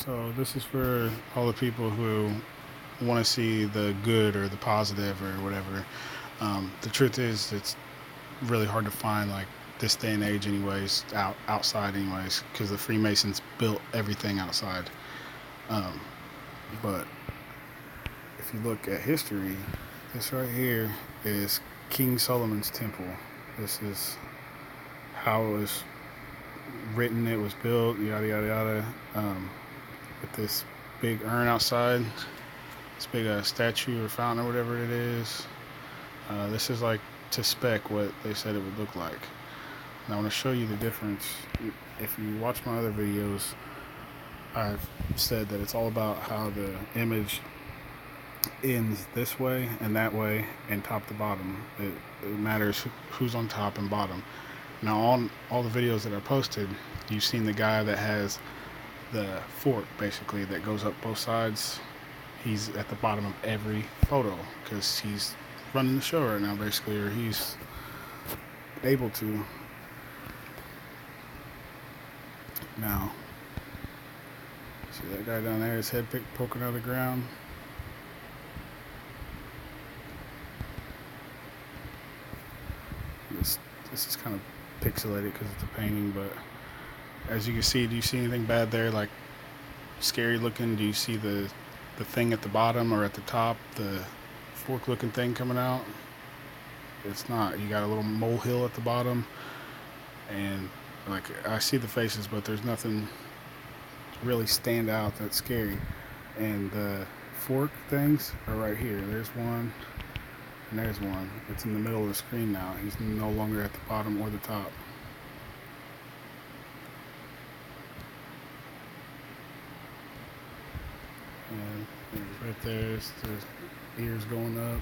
So this is for all the people who want to see the good or the positive or whatever. The truth is, it's really hard to find like this day and age, anyways, outside, anyways, because the Freemasons built everything outside. Um, but if you look at history, this right here is King Solomon's temple. This is how it was written. It was built, yada yada yada. With this big urn outside, this big statue or fountain or whatever it is. This is like to spec what they said it would look like. And I want to show you the difference. If you watch my other videos, I've said that it's all about how the image ends this way and that way and top to bottom. It matters who's on top and bottom. Now, on all the videos that I posted, you've seen the guy that has the fork basically that goes up both sides. He's at the bottom of every photo because he's running the show right now, basically, or he's able to. Now, see that guy down there, his head poking out of the ground? This is kind of pixelated because it's a painting, but as you can see, do you see anything bad there, like scary looking? Do you see the thing at the bottom or at the top, the fork looking thing coming out? It's not. You got a little molehill at the bottom, and like I see the faces, but there's nothing really stand out that's scary. And the fork things are right here. There's one, and there's one. It's in the middle of the screen now. He's no longer at the bottom or the top. And right there's the ears going up,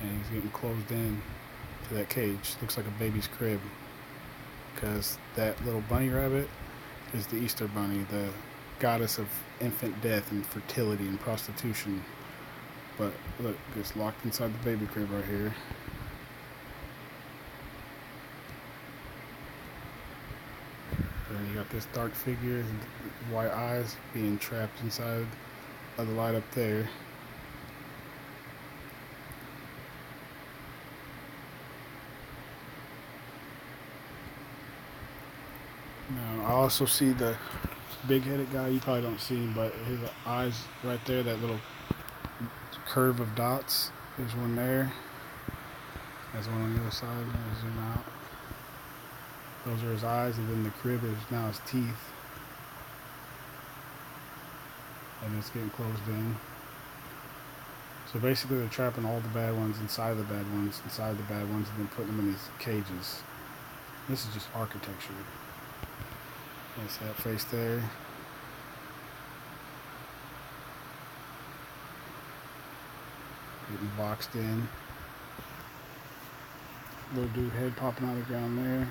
and he's getting closed in to that cage. Looks like a baby's crib, because that little bunny rabbit is the Easter bunny, the goddess of infant death and fertility and prostitution. But look, it's locked inside the baby crib right here. And you got this dark figure and white eyes being trapped inside of the light up there. Now I also see the big-headed guy. You probably don't see him, but his eyes right there, that little curve of dots. There's one there. There's one on the other side. I'll zoom out. Those are his eyes, and then the crib is now his teeth. And it's getting closed in. So basically they're trapping all the bad ones inside the bad ones, inside the bad ones, and then putting them in these cages. This is just architecture. That's that face there. Getting boxed in. Little dude head popping out of the ground there.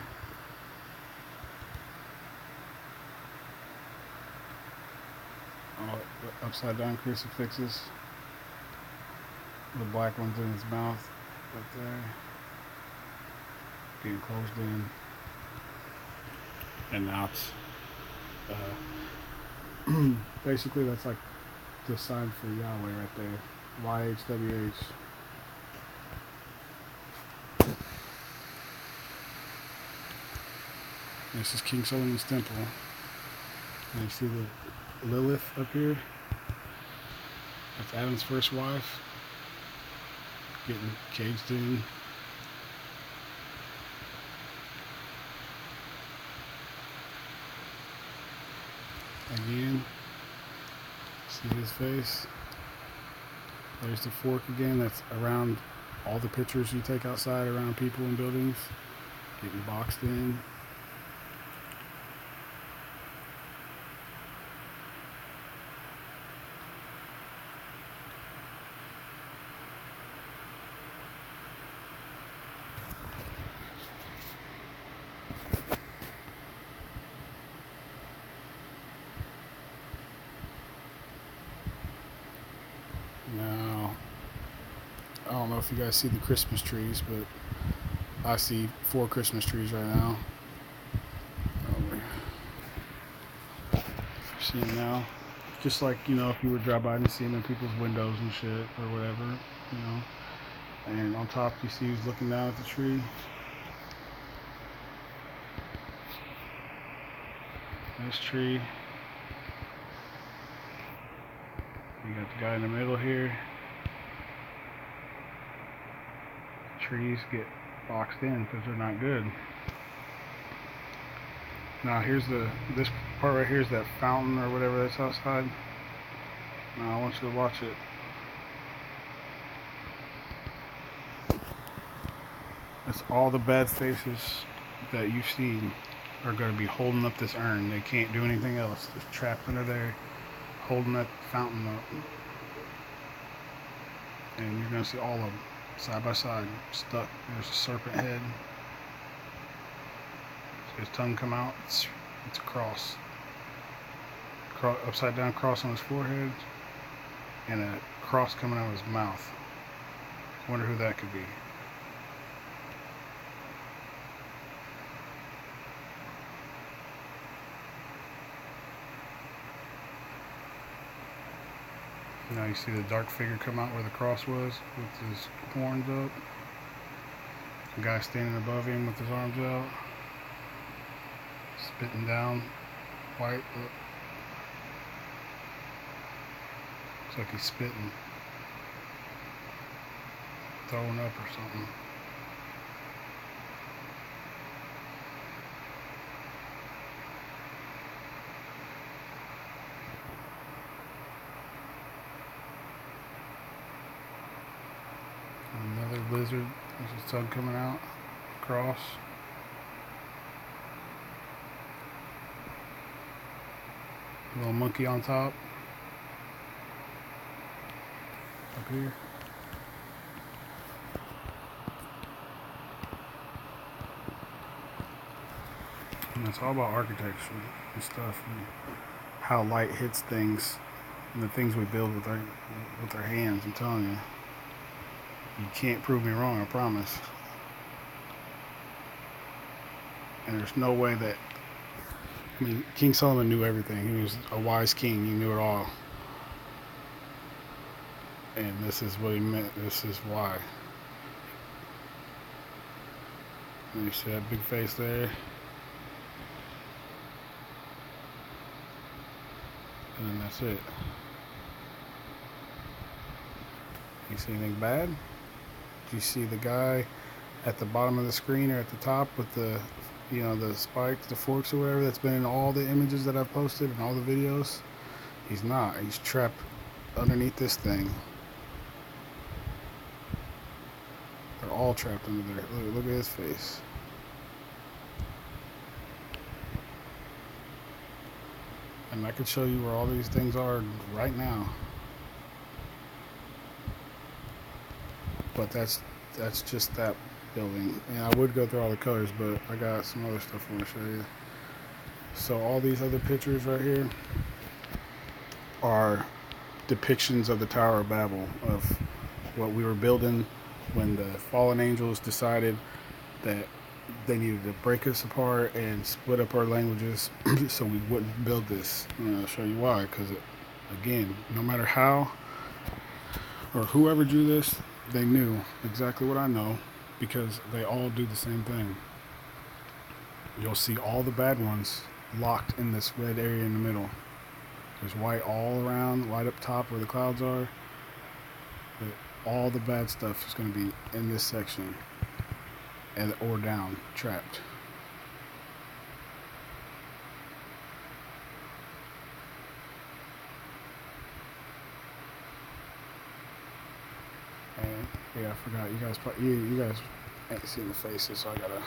All upside down crucifixes. The black one's in his mouth right there. Getting closed in. And now it's basically that's like the sign for Yahweh right there. YHWH. This is King Solomon's temple. And you see the Lilith up here? That's Adam's first wife. Getting caged in. Again. See his face? There's the fork again. That's around all the pictures you take outside around people and buildings. Getting boxed in. Now, I don't know if you guys see the Christmas trees, but I see 4 Christmas trees right now. seeing now. Just like, you know, if you were drive by and see them in people's windows and shit or whatever, you know. And on top, you see he's looking down at the tree. This tree. You got the guy in the middle here. Trees get boxed in because they're not good. Now here's this part right here is that fountain or whatever that's outside. Now I want you to watch it. That's all the bad faces that you've seen are going to be holding up this urn. They can't do anything else. They're trapped under there, holding that fountain up. And you're going to see all of them side by side, stuck. There's a serpent head. So his tongue come out. It's a cross. Upside down cross on his forehead, and a cross coming out of his mouth. Wonder who that could be. Now you see the dark figure come out where the cross was with his horns up. The guy standing above him with his arms out. Spitting down. White. Looks like he's spitting. Throwing up or something. Another lizard. There's his tongue coming out. Cross. A little monkey on top. Up here. And it's all about architecture and stuff, and how light hits things, and the things we build with our hands. I'm telling you. You can't prove me wrong, I promise. And there's no way that... I mean, King Solomon knew everything. He was a wise king. He knew it all. And this is what he meant. This is why. And you see that big face there? And then that's it. You see anything bad? Do you see the guy at the bottom of the screen or at the top with the, you know, the spikes, the forks or whatever that's been in all the images that I've posted and all the videos? He's not. He's trapped underneath this thing. They're all trapped under there. Look at his face. And I could show you where all these things are right now. But that's just that building. And I would go through all the colors, but I got some other stuff I want to show you. So all these other pictures right here are depictions of the Tower of Babel, of what we were building when the fallen angels decided that they needed to break us apart and split up our languages so we wouldn't build this. And I'll show you why. Because, again, no matter how or whoever drew this, they knew exactly what I know, because they all do the same thing. You'll see all the bad ones locked in this red area in the middle. There's white all around, right up top where the clouds are. But all the bad stuff is going to be in this section, and or down, trapped. And yeah, I forgot. You guys ain't seen the faces, so I gotta.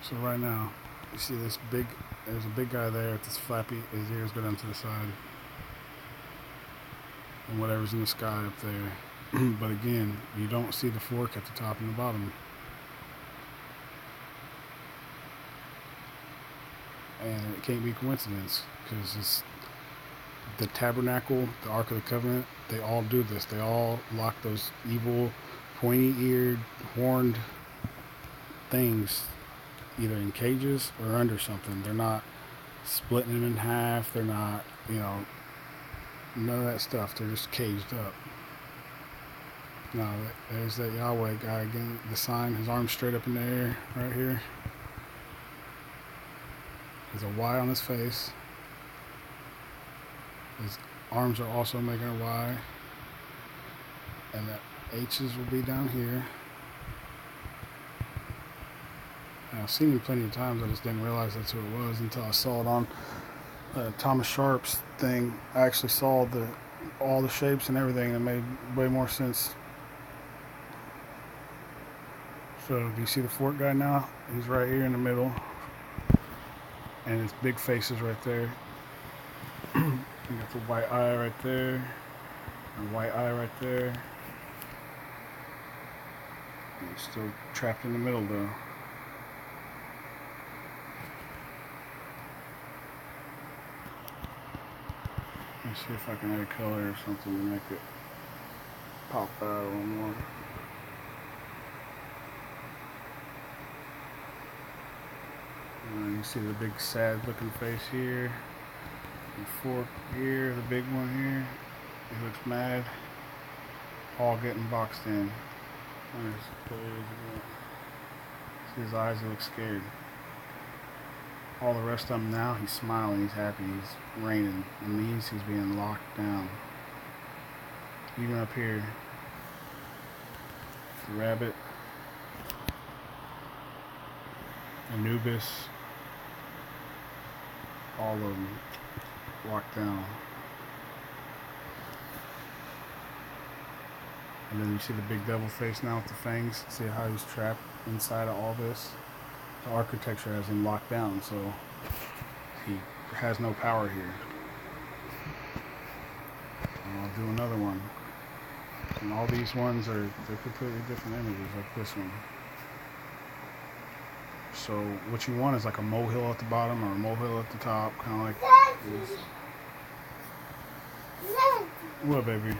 So right now, you see this big. There's a big guy there with this flappy. His ears go down to the side, and whatever's in the sky up there. But again, you don't see the fork at the top and the bottom. And it can't be coincidence, because it's the tabernacle, the Ark of the Covenant, they all do this. They all lock those evil, pointy-eared, horned things either in cages or under something. They're not splitting them in half. They're not, none of that stuff. They're just caged up. Now, there's that Yahweh guy again. The sign, his arms straight up in the air right here. There's a Y on his face. His arms are also making a Y. And the H's will be down here. And I've seen him plenty of times. I just didn't realize that's who it was until I saw it on Thomas Sharp's thing. I actually saw all the shapes and everything, and it made way more sense. So, do you see the fork guy now? He's right here in the middle. And his big face is right there. You got the white eye right there. And white eye right there. He's still trapped in the middle though. Let me see if I can add a color or something to make it pop out a little more. And you see the big sad looking face here. The fork here, the big one here. He looks mad. All getting boxed in. See his eyes, he looks scared. All the rest of them now, he's smiling, he's happy, he's raining. In these, he's being locked down. Even up here, the rabbit, Anubis, all of them locked down. And then you see the big devil face now with the fangs. See how he's trapped inside of all this? The architecture has him locked down, so he has no power here. And I'll do another one. And all these ones they're completely different images, like this one. So what you want is like a molehill at the bottom or a molehill at the top, kind of like this. What, baby?